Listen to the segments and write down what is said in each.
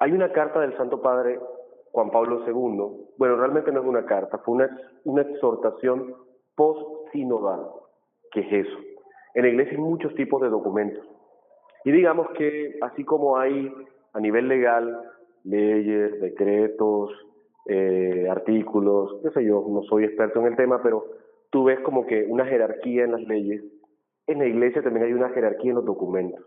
Hay una carta del Santo Padre Juan Pablo II, bueno, realmente no es una carta, fue una exhortación post-sinodal. ¿Qué es eso? En la Iglesia hay muchos tipos de documentos. Y digamos que así como hay a nivel legal leyes, decretos, artículos, qué sé yo, no soy experto en el tema, pero tú ves como que una jerarquía en las leyes. En la Iglesia también hay una jerarquía en los documentos.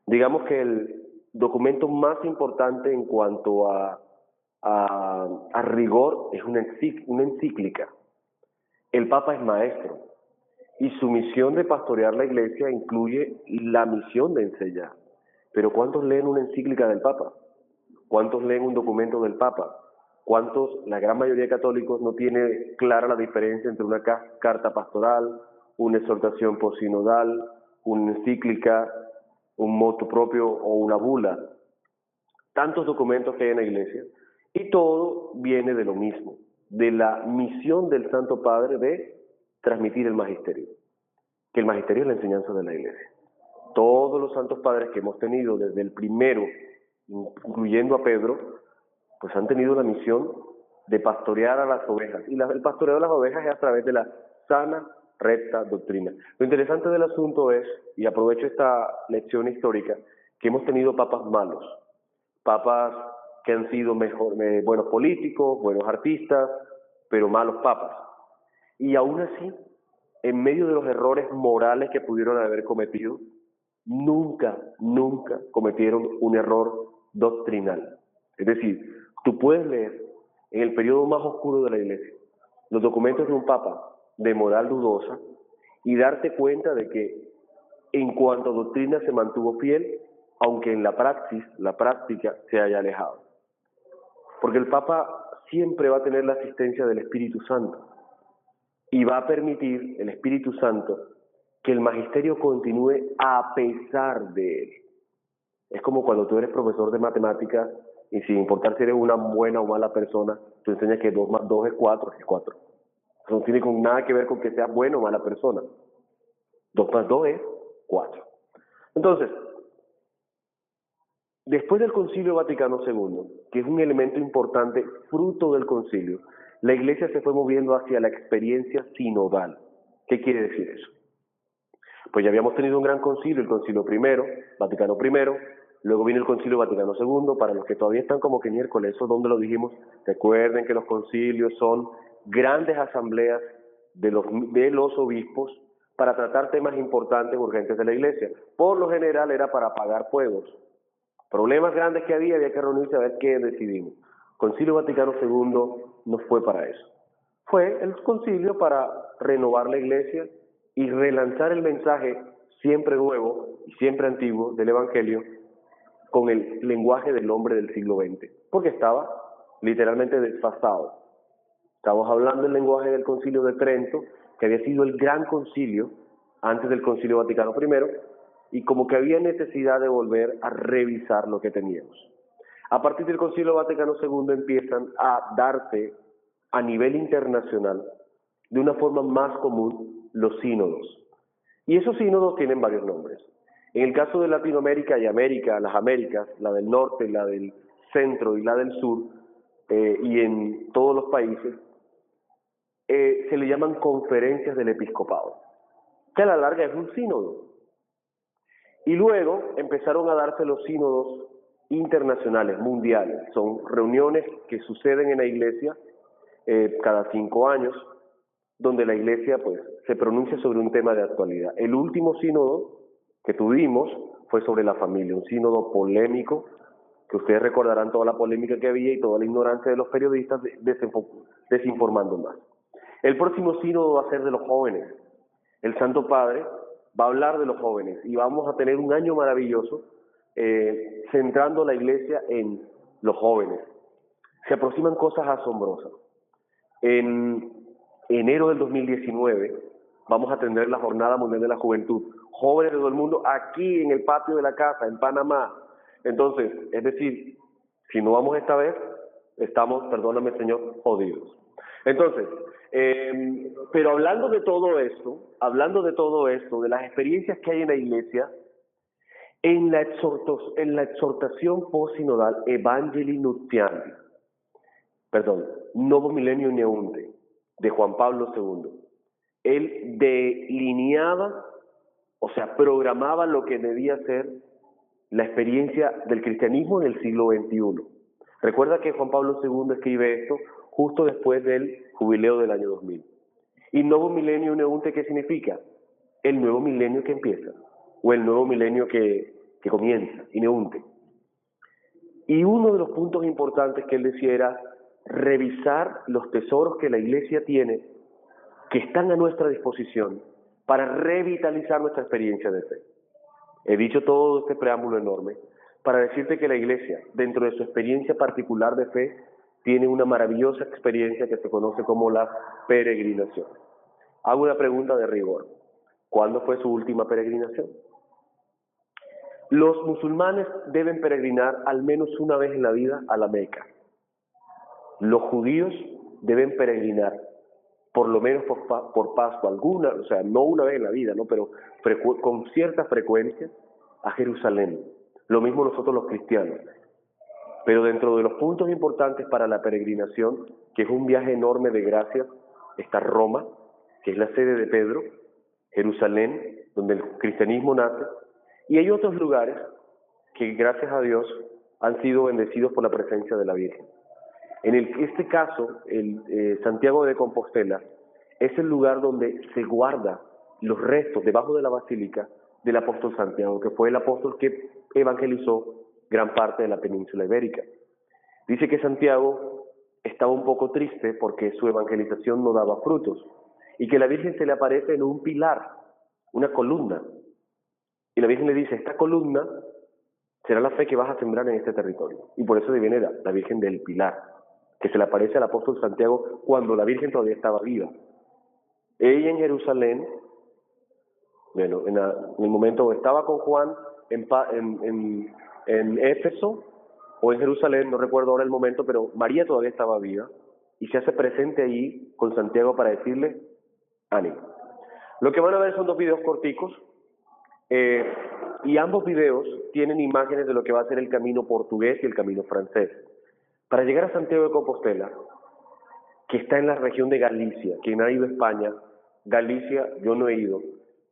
Digamos que el documento más importante en cuanto a rigor es una encíclica. El Papa es maestro y su misión de pastorear la Iglesia incluye la misión de enseñar. Pero ¿cuántos leen una encíclica del Papa? ¿Cuántos leen un documento del Papa? ¿Cuántos, la gran mayoría de católicos, no tiene clara la diferencia entre una carta pastoral, una exhortación posinodal, una encíclica, un motu propio o una bula? Tantos documentos que hay en la Iglesia, y todo viene de lo mismo, de la misión del Santo Padre de transmitir el magisterio, que el magisterio es la enseñanza de la Iglesia. Todos los santos padres que hemos tenido, desde el primero, incluyendo a Pedro, pues han tenido la misión de pastorear a las ovejas. Y el pastoreo de las ovejas es a través de la sana, recta doctrina. Lo interesante del asunto es, y aprovecho esta lección histórica, que hemos tenido papas malos, papas que han sido buenos políticos, buenos artistas, pero malos papas. Y aún así, en medio de los errores morales que pudieron haber cometido, nunca cometieron un error doctrinal. Es decir, tú puedes leer en el periodo más oscuro de la Iglesia los documentos de un papa de moral dudosa y darte cuenta de que en cuanto a doctrina se mantuvo fiel, aunque en la práctica se haya alejado. Porque el papa siempre va a tener la asistencia del Espíritu Santo y va a permitir el Espíritu Santo que el magisterio continúe a pesar de él. Es como cuando tú eres profesor de matemáticas y sin importar si eres una buena o mala persona, tú enseñas que 2 más 2 es 4, es 4. Eso no tiene nada que ver con que seas buena o mala persona. 2 más 2 es 4. Entonces, después del Concilio Vaticano II, que es un elemento importante fruto del concilio, la Iglesia se fue moviendo hacia la experiencia sinodal. ¿Qué quiere decir eso? Pues ya habíamos tenido un gran concilio, el Concilio I, Vaticano I, luego vino el Concilio Vaticano II, para los que todavía están como que miércoles, eso donde lo dijimos, recuerden que los concilios son grandes asambleas de los obispos para tratar temas importantes, urgentes de la Iglesia. Por lo general era para apagar fuegos. Problemas grandes que había que reunirse a ver qué decidimos. Concilio Vaticano II no fue para eso. Fue el concilio para renovar la Iglesia y relanzar el mensaje siempre nuevo y siempre antiguo del Evangelio con el lenguaje del hombre del siglo XX, porque estaba literalmente desfasado. Estamos hablando del lenguaje del Concilio de Trento, que había sido el gran concilio antes del Concilio Vaticano I, y como que había necesidad de volver a revisar lo que teníamos. A partir del Concilio Vaticano II empiezan a darse a nivel internacional, de una forma más común, los sínodos. Y esos sínodos tienen varios nombres. En el caso de Latinoamérica y América, las Américas, la del norte, la del centro y la del sur, y en todos los países, se le llaman conferencias del episcopado, que a la larga es un sínodo. Y luego empezaron a darse los sínodos internacionales, mundiales. Son reuniones que suceden en la Iglesia cada 5 años, donde la Iglesia pues se pronuncia sobre un tema de actualidad. El último sínodo que tuvimos fue sobre la familia, un sínodo polémico, que ustedes recordarán toda la polémica que había y toda la ignorancia de los periodistas desinformando más. El próximo sínodo va a ser de los jóvenes. El Santo Padre va a hablar de los jóvenes y vamos a tener un año maravilloso centrando la Iglesia en los jóvenes. Se aproximan cosas asombrosas. En enero del 2019 vamos a tener la Jornada Mundial de la Juventud. Jóvenes de todo el mundo aquí en el patio de la casa, en Panamá. Entonces, es decir, si no vamos esta vez, estamos, perdóname Señor, jodidos. Entonces, pero hablando de todo esto, de las experiencias que hay en la Iglesia, En la exhortación postsinodal Evangelii Nuntiandi, Novo Millenium Neunte, de Juan Pablo II, él delineaba, o sea, programaba lo que debía ser la experiencia del cristianismo en el siglo XXI. Recuerda que Juan Pablo II escribe esto justo después del jubileo del año 2000. ¿Y Novo Millenium Neunte qué significa? El nuevo milenio que empieza, o el nuevo milenio que comienza, y Neunte. Y uno de los puntos importantes que él decía era revisar los tesoros que la Iglesia tiene, que están a nuestra disposición, para revitalizar nuestra experiencia de fe. He dicho todo este preámbulo enorme para decirte que la Iglesia, dentro de su experiencia particular de fe, tiene una maravillosa experiencia que se conoce como la peregrinación. Hago una pregunta de rigor. ¿Cuándo fue su última peregrinación? Los musulmanes deben peregrinar al menos una vez en la vida a la Meca. Los judíos deben peregrinar por lo menos por Pascua alguna, o sea, no una vez en la vida, ¿no? Pero con cierta frecuencia a Jerusalén. Lo mismo nosotros los cristianos. Pero dentro de los puntos importantes para la peregrinación, que es un viaje enorme de gracia, está Roma, que es la sede de Pedro, Jerusalén, donde el cristianismo nace, y hay otros lugares que, gracias a Dios, han sido bendecidos por la presencia de la Virgen. En este caso, Santiago de Compostela es el lugar donde se guarda los restos debajo de la basílica del apóstol Santiago, que fue el apóstol que evangelizó gran parte de la península ibérica. Dice que Santiago estaba un poco triste porque su evangelización no daba frutos y que la Virgen se le aparece en un pilar, una columna. Y la Virgen le dice, esta columna será la fe que vas a sembrar en este territorio. Y por eso viene la Virgen del Pilar, que se le aparece al apóstol Santiago cuando la Virgen todavía estaba viva. Ella en Jerusalén, bueno, en el momento estaba con Juan en Éfeso o en Jerusalén, no recuerdo ahora el momento, pero María todavía estaba viva y se hace presente allí con Santiago para decirle, ánimo. Lo que van a ver son dos videos corticos, y ambos videos tienen imágenes de lo que va a ser el camino portugués y el camino francés. Para llegar a Santiago de Compostela, que está en la región de Galicia, quien ha ido a España, Galicia yo no he ido,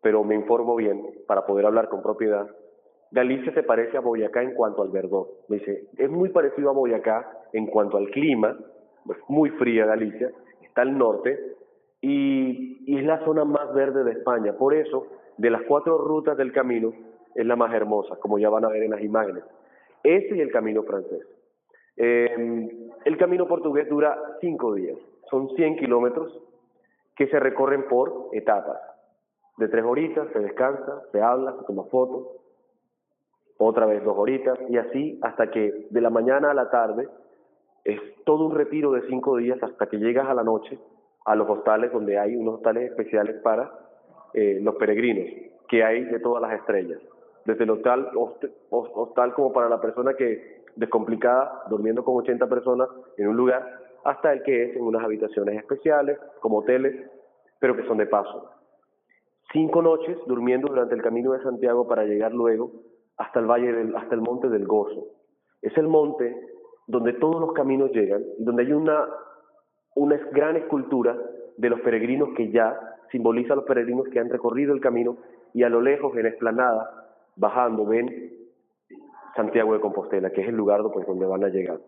pero me informo bien para poder hablar con propiedad. Galicia se parece a Boyacá en cuanto al verdor. Me dice, es muy parecido a Boyacá en cuanto al clima, es muy fría Galicia, está al norte, y es la zona más verde de España. Por eso, de las 4 rutas del camino, es la más hermosa, como ya van a ver en las imágenes. Ese y el camino francés. El camino portugués dura 5 días. Son 100 kilómetros que se recorren por etapas. De 3 horitas, se descansa, se habla, se toma fotos, otra vez 2 horitas, y así hasta que de la mañana a la tarde es todo un retiro de 5 días hasta que llegas a la noche a los hostales, donde hay unos hostales especiales para los peregrinos, que hay de todas las estrellas. Desde el hostal como para la persona que descomplicada, durmiendo con 80 personas en un lugar, hasta el que es en unas habitaciones especiales, como hoteles, pero que son de paso. 5 noches durmiendo durante el Camino de Santiago para llegar luego hasta el Monte del Gozo. Es el monte donde todos los caminos llegan, donde hay una gran escultura de los peregrinos que ya simboliza a los peregrinos que han recorrido el camino, y a lo lejos, en la explanada, bajando, ven Santiago de Compostela, que es el lugar donde van a llegar.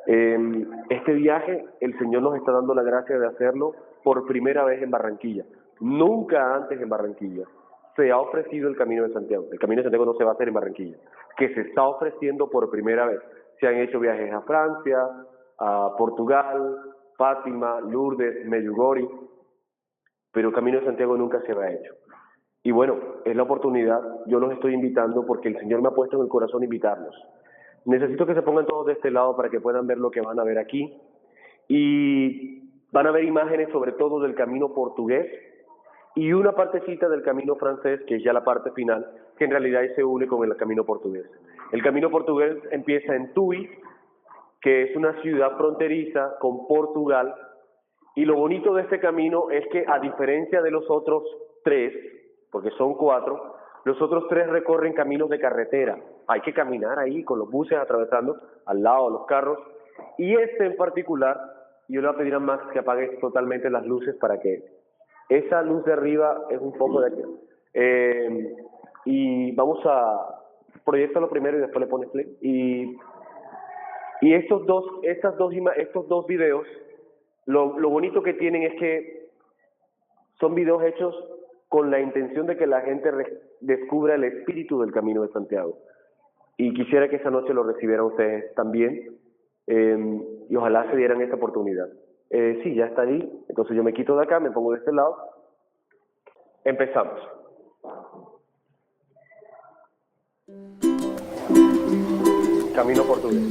Este viaje, el Señor nos está dando la gracia de hacerlo por primera vez en Barranquilla. Nunca antes en Barranquilla se ha ofrecido el Camino de Santiago. El Camino de Santiago no se va a hacer en Barranquilla, que se está ofreciendo por primera vez. Se han hecho viajes a Francia, a Portugal, Fátima, Lourdes, Medjugorje, pero el Camino de Santiago nunca se ha hecho. Y bueno, es la oportunidad, yo los estoy invitando porque el Señor me ha puesto en el corazón invitarlos. Necesito que se pongan todos de este lado para que puedan ver lo que van a ver aquí. Y van a ver imágenes sobre todo del camino portugués y una partecita del camino francés, que es ya la parte final, que en realidad se une con el camino portugués. El camino portugués empieza en Tui, que es una ciudad fronteriza con Portugal, y lo bonito de este camino es que, a diferencia de los otros 3, porque son 4, Los otros 3 recorren caminos de carretera. Hay que caminar ahí con los buses atravesando al lado de los carros. Y este en particular, yo le voy a pedir a Max que apague totalmente las luces para que esa luz de arriba es un foco de aquí. Y vamos a proyectarlo primero y después le pones play. Y estos dos videos, lo bonito que tienen es que son videos hechos con la intención de que la gente descubra el espíritu del Camino de Santiago. Y quisiera que esa noche lo recibieran ustedes también, y ojalá se dieran esta oportunidad. Sí, ya está ahí, entonces yo me quito de acá, me pongo de este lado. Empezamos. Camino portugués.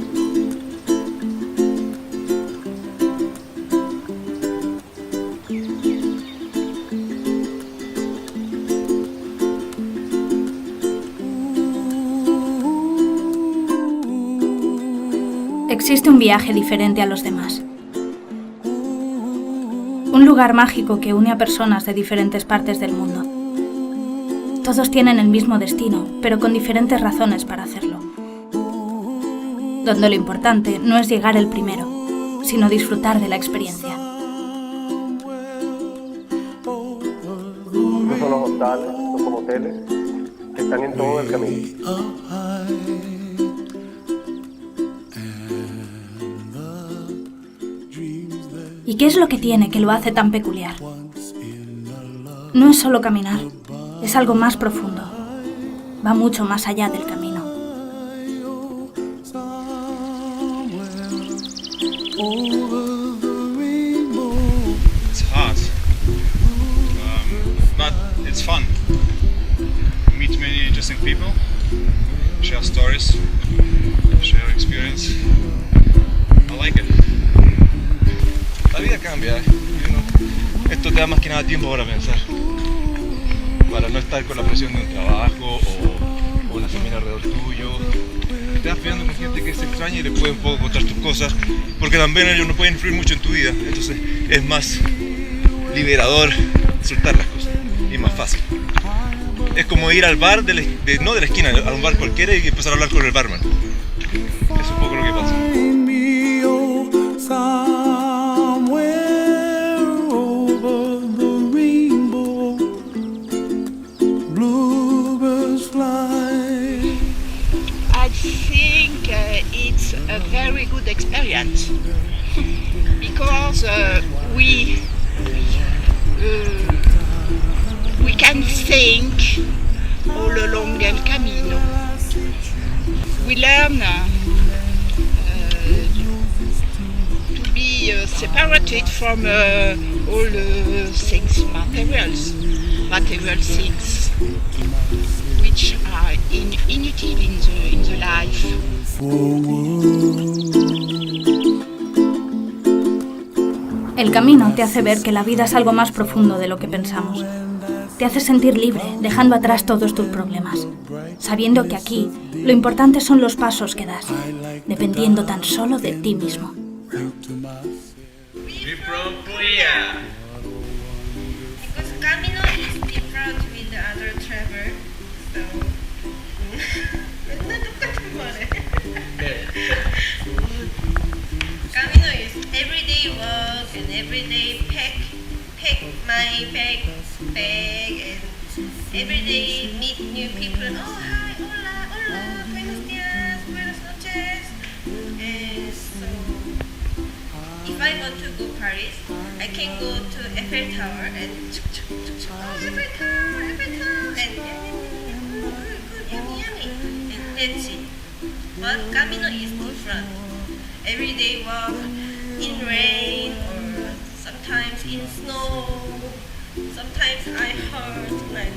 Existe un viaje diferente a los demás. Un lugar mágico que une a personas de diferentes partes del mundo. Todos tienen el mismo destino, pero con diferentes razones para hacerlo. Donde lo importante no es llegar el primero, sino disfrutar de la experiencia. Estos son los hostales, estos son hoteles que están en todo el camino. ¿Y qué es lo que tiene que lo hace tan peculiar? No es solo caminar, es algo más profundo. Va mucho más allá del camino. It's hard, but it's fun. Meet many interesting people, share stories, share experience. I like it. La vida cambia, Esto te da más que nada tiempo para pensar, para no estar con la presión de un trabajo o una familia alrededor tuyo. Te vas peleando con gente que se extraña y le puede un poco contar tus cosas, porque también ellos no pueden influir mucho en tu vida, entonces es más liberador soltar las cosas y más fácil. Es como ir al bar, no de la esquina, a un bar cualquiera y empezar a hablar con el barman. Es un poco lo que pasa. It's a very good experience because we can think all along el camino. We learn to be separated from all things, material things, which are inutile in the life. El camino te hace ver que la vida es algo más profundo de lo que pensamos. Te hace sentir libre, dejando atrás todos tus problemas, sabiendo que aquí lo importante son los pasos que das, dependiendo tan solo de ti mismo. Because Camino is different with the other travel, so Camino is everyday walk and everyday pack my bag and everyday meet new people. Oh hi, hola, buenos días, buenas noches. And so if I want to go Paris, I can go to Eiffel Tower and oh Eiffel Tower and good, yummy, and that's it. But Camino is different. Every day walk in rain or sometimes in snow. Sometimes I hurt, like,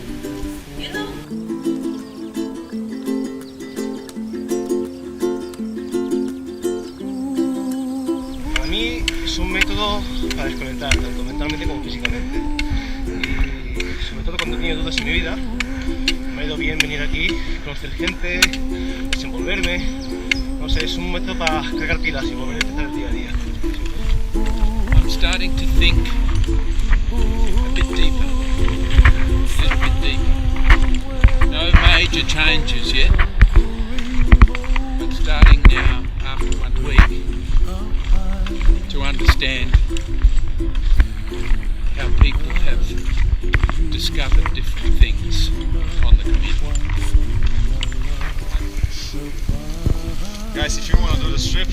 you know. Para mí es un método para desconectar, tanto mentalmente como físicamente. Y sobre todo cuando he tenido dudas en mi vida, me ha ido bien venir aquí, conocer gente, desenvolverme. No sé, es un método para cargar pilas y volver a empezar el día a día. I'm starting to think a bit deeper, a little bit deeper. No, No major changes yet, but starting now, after 1 week, to understand how people have discovered different things on the Camino. Guys, if you want to do this trip,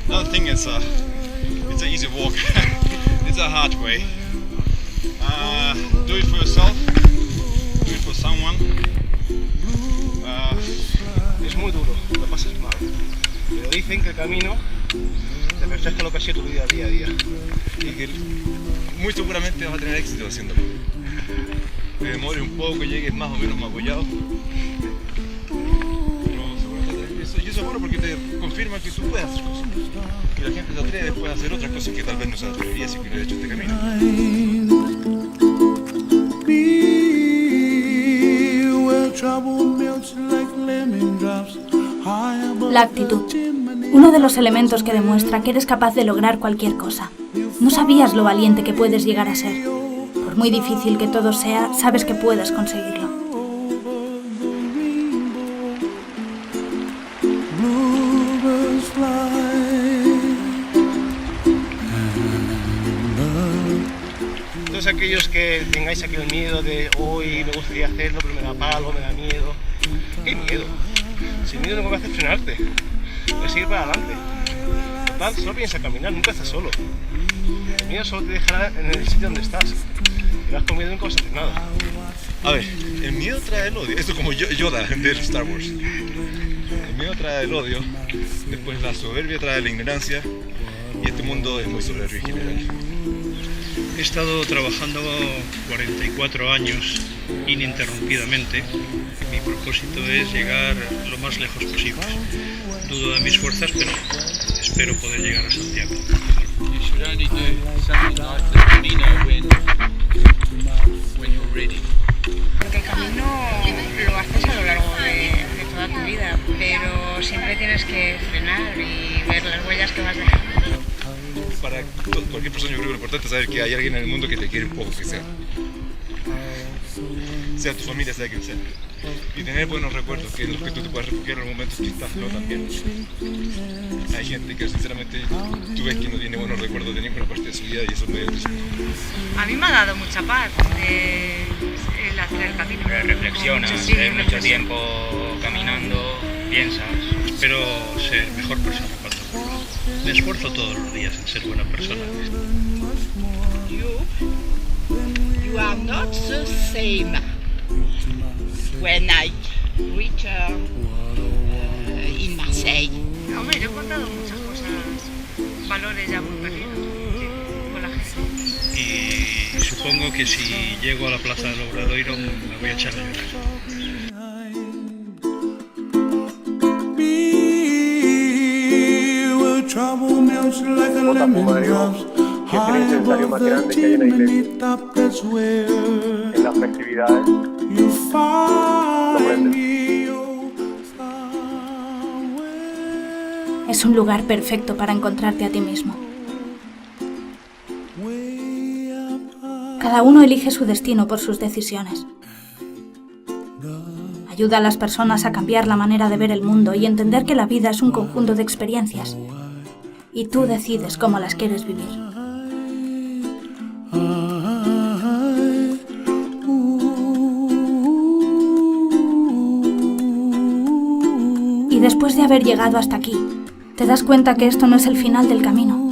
another thing is it's an easy walk. It's a hard way. Do it for yourself. Do it for someone. Es muy duro, lo pasas mal. Pero dicen que el camino te refleja lo que ha sido tu vida día a día. Y que muy seguramente vas a tener éxito haciéndolo. Te demores un poco, llegues más o menos magullado. Pero seguramente eso es bueno porque te confirma que tú puedes hacer cosas. Que la gente se atreve después a hacer otras cosas que tal vez no se atrevería si hubiera hecho este camino. La actitud. Uno de los elementos que demuestra que eres capaz de lograr cualquier cosa. No sabías lo valiente que puedes llegar a ser. Por muy difícil que todo sea, sabes que puedes conseguirlo. Todos aquellos que tengáis aquí el miedo de hoy me gustaría hacerlo, pero me da palo, me da miedo. ¿Qué miedo? Si el miedo no me hace frenarte, voy a seguir para adelante. Total, solo piensa caminar, nunca estás solo. El miedo solo te dejará en el sitio donde estás. Y vas con miedo y nunca vas a hacer nada. A ver, el miedo trae el odio. Esto es como Yoda de Star Wars. El miedo trae el odio, después la soberbia trae la ignorancia y este mundo es muy soberbio en general. He estado trabajando 44 años ininterrumpidamente. Mi propósito es llegar lo más lejos posible. Dudo de mis fuerzas, pero espero poder llegar a Santiago. You should only do something like the Camino when you're ready. Porque el camino lo haces a lo largo de toda tu vida, pero siempre tienes que frenar y ver las huellas que vas dejando. Para cualquier persona yo creo que lo importante es saber que hay alguien en el mundo que te quiere un poco, que sea tu familia, sea quien sea. Y tener buenos recuerdos, que en los que tú te puedas refugiar en los momentos que estás no tan bien. Hay gente que sinceramente tú ves que no tiene buenos recuerdos de ninguna parte de su vida y eso es medio triste. A mí me ha dado mucha paz el hacer el camino. Pero reflexionas, Sí, mucho tiempo caminando, piensas. Espero ser mejor persona cuando vuelva. Me esfuerzo todos los días en ser buena persona. You are not the same. When I reach in Marseille. Hombre, yo he contado muchas cosas, valores ya muy perdidos, sí, con la gente. Y supongo que si llego a la plaza del Obradoiro me voy a echar a llorar. Jota, Mario, ¿qué es el incensario más grande que hay en la iglesia? En las festividades. ¿Lo prendes? Es un lugar perfecto para encontrarte a ti mismo. Cada uno elige su destino por sus decisiones. Ayuda a las personas a cambiar la manera de ver el mundo y entender que la vida es un conjunto de experiencias. Y tú decides cómo las quieres vivir. Y después de haber llegado hasta aquí, te das cuenta que esto no es el final del camino,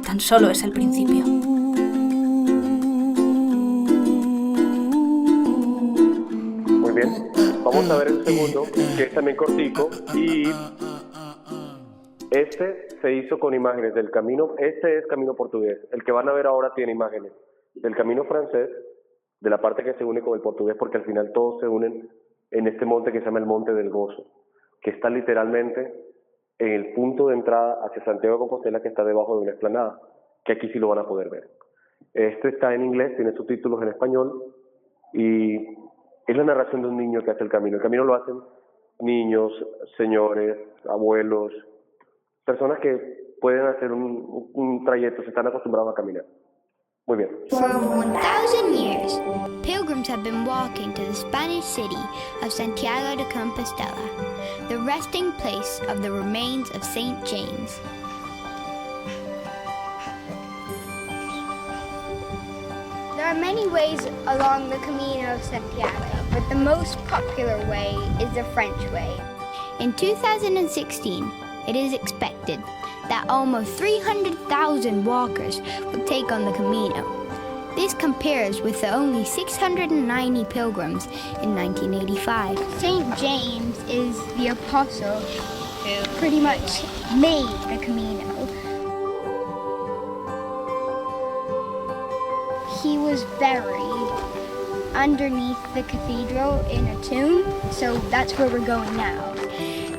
tan solo es el principio. Muy bien, vamos a ver el segundo, que es también cortico, y este se hizo con imágenes del camino, este es camino portugués, el que van a ver ahora tiene imágenes del camino francés, de la parte que se une con el portugués, porque al final todos se unen en este monte que se llama el Monte del Gozo, que está literalmente en el punto de entrada hacia Santiago de Compostela, que está debajo de una explanada, que aquí sí lo van a poder ver. Este está en inglés, tiene subtítulos en español, y es la narración de un niño que hace el camino. El camino lo hacen niños, señores, abuelos, personas que pueden hacer un trayecto, se están acostumbrados a caminar. Muy bien. For 1,000 years, pilgrims pilgrims have been walking to the Spanish city of Santiago de Compostela, the resting place of the remains of St. James. There are many ways along the Camino of Santiago, but the most popular way is the French way. In 2016, it is expected that almost 300,000 walkers will take on the Camino. This compares with the only 690 pilgrims in 1985. St. James is the apostle who pretty much made the Camino. He was buried underneath the cathedral in a tomb, so that's where we're going now.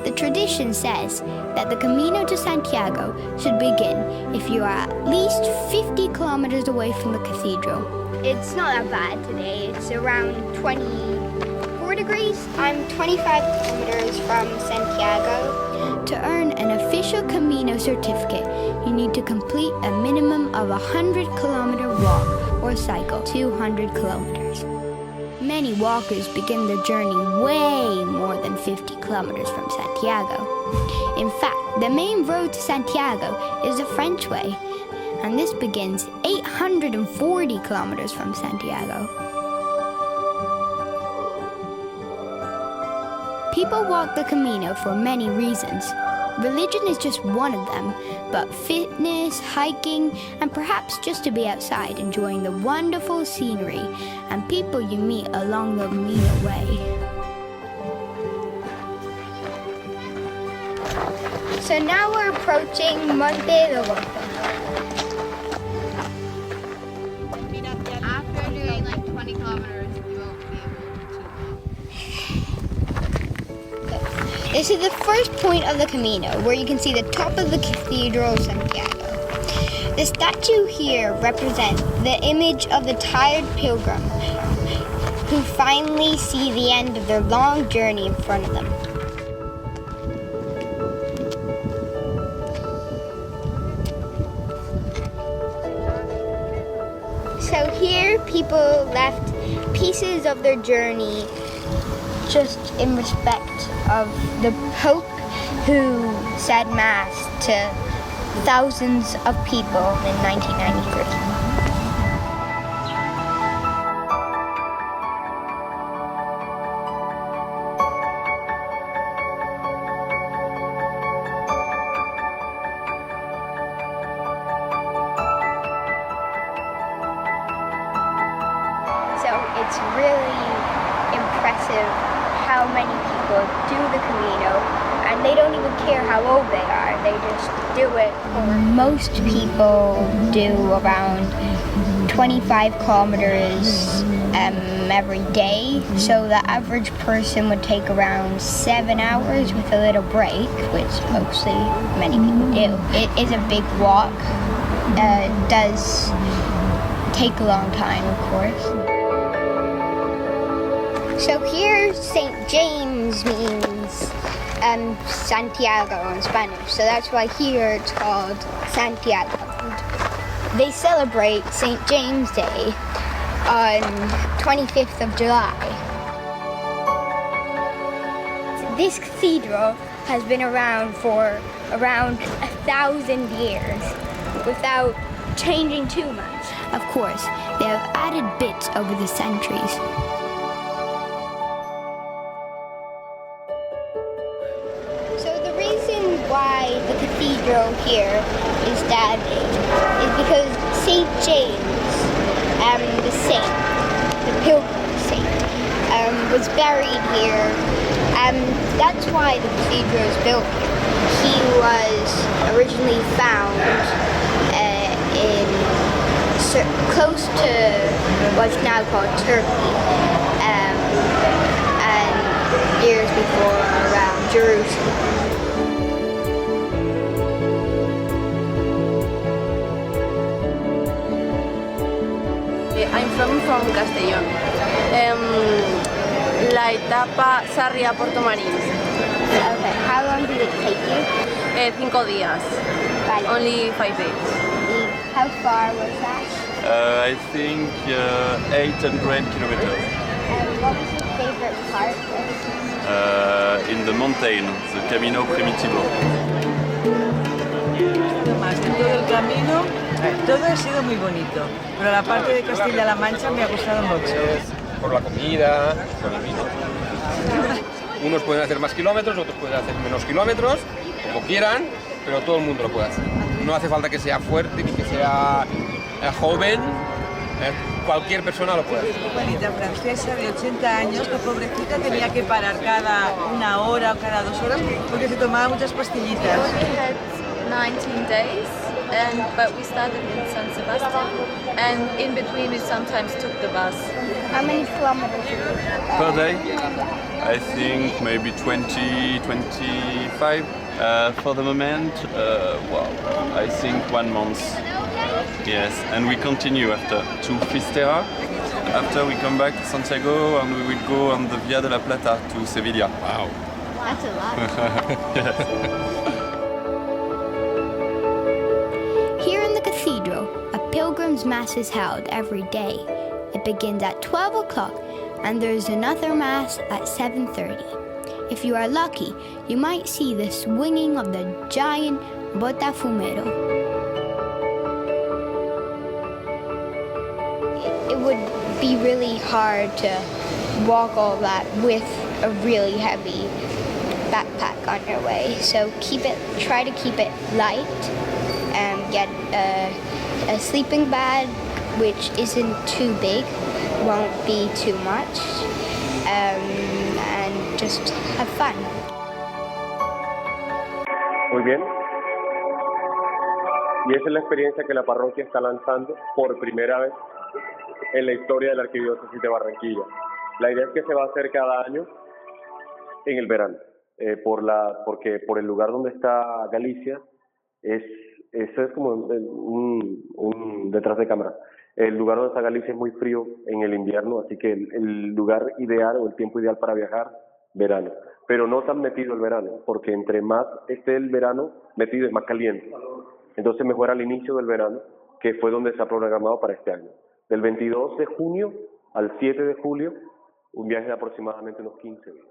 The tradition says that the Camino to Santiago should begin if you are at least 50 kilometers away from the cathedral. It's not that bad today. It's around 24 degrees. I'm 25 kilometers from Santiago. To earn an official Camino certificate, you need to complete a minimum of 100-kilometer walk or cycle 200 kilometers. Many walkers begin their journey way more than 50 kilometers from Santiago. In fact, the main road to Santiago is the French way, and this begins 840 kilometers from Santiago. People walk the Camino for many reasons. Religion is just one of them, but fitness, hiking, and perhaps just to be outside enjoying the wonderful scenery and people you meet along the Camino way. So now we're approaching Monte de Loto. After doing like 20 kilometers, you won't be able to. This is the first point of the Camino, where you can see the top of the Cathedral of Santiago. The statue here represents the image of the tired pilgrim who finally see the end of their long journey in front of them. So here people left pieces of their journey just in respect of the Pope who said Mass to thousands of people in 1993. So it's really impressive how many people do the Camino, and they don't even care how old they are, they just do it. Most people do around 25 kilometers every day, so the average person would take around 7 hours with a little break, which mostly many people do. It is a big walk. It does take a long time, of course. So here, St. James means Santiago in Spanish, so that's why here it's called Santiago. They celebrate St. James Day on 25th of July. This cathedral has been around for around 1,000 years without changing too much. Of course, they have added bits over the centuries. Why the cathedral here is standing is because St. James, the saint, the pilgrim saint, was buried here. That's why the cathedral is built here. He was originally found close to what's now called Turkey, and years before around Jerusalem. I'm from Castellón. La etapa Sarria-Porto Marín. Okay, how long did it take you? 5 días. Vale. Only 5 days. How far was that? I think 800 kilometers. What was your favorite part? In the mountain, the Camino Primitivo. Más de todo el camino, todo ha sido muy bonito, pero la parte de Castilla-La Mancha me ha gustado mucho. Por la comida, por el vino. Unos pueden hacer más kilómetros, otros pueden hacer menos kilómetros, como quieran, pero todo el mundo lo puede hacer. No hace falta que sea fuerte ni que sea joven, cualquier persona lo puede hacer. Una abuelita francesa de 80 años, que pobrecita tenía que parar cada 1 hora o cada 2 horas porque se tomaba muchas pastillitas. 19 days, but we started in San Sebastian, and in between we sometimes took the bus. How many kilometers Per day, I think maybe 20, 25. For the moment, well, I think 1 month. Yes, and we continue after to Fistera. After we come back to Santiago and we will go on the Via de la Plata to Sevilla. Wow. That's a lot. Here in the cathedral, a pilgrim's mass is held every day. It begins at 12 o'clock and there's another mass at 7:30. If you are lucky, you might see the swinging of the giant Botafumero. It would be really hard to walk all that with a really heavy backpack on your way. So try to keep it light and get a sleeping bag which isn't too big, won't be too much, and just have fun. Muy bien. Y esa es la experiencia que la parroquia está lanzando por primera vez en la historia de la Arquidiócesis de Barranquilla. La idea es que se va a hacer cada año en el verano, porque por el lugar donde está Galicia, eso es como un detrás de cámara. El lugar donde está Galicia es muy frío en el invierno, así que el lugar ideal o el tiempo ideal para viajar, verano. Pero no tan metido el verano, porque entre más esté el verano metido es más caliente. Entonces mejor al inicio del verano, que fue donde se ha programado para este año. Del 22 de junio al 7 de julio, un viaje de aproximadamente unos 15 días.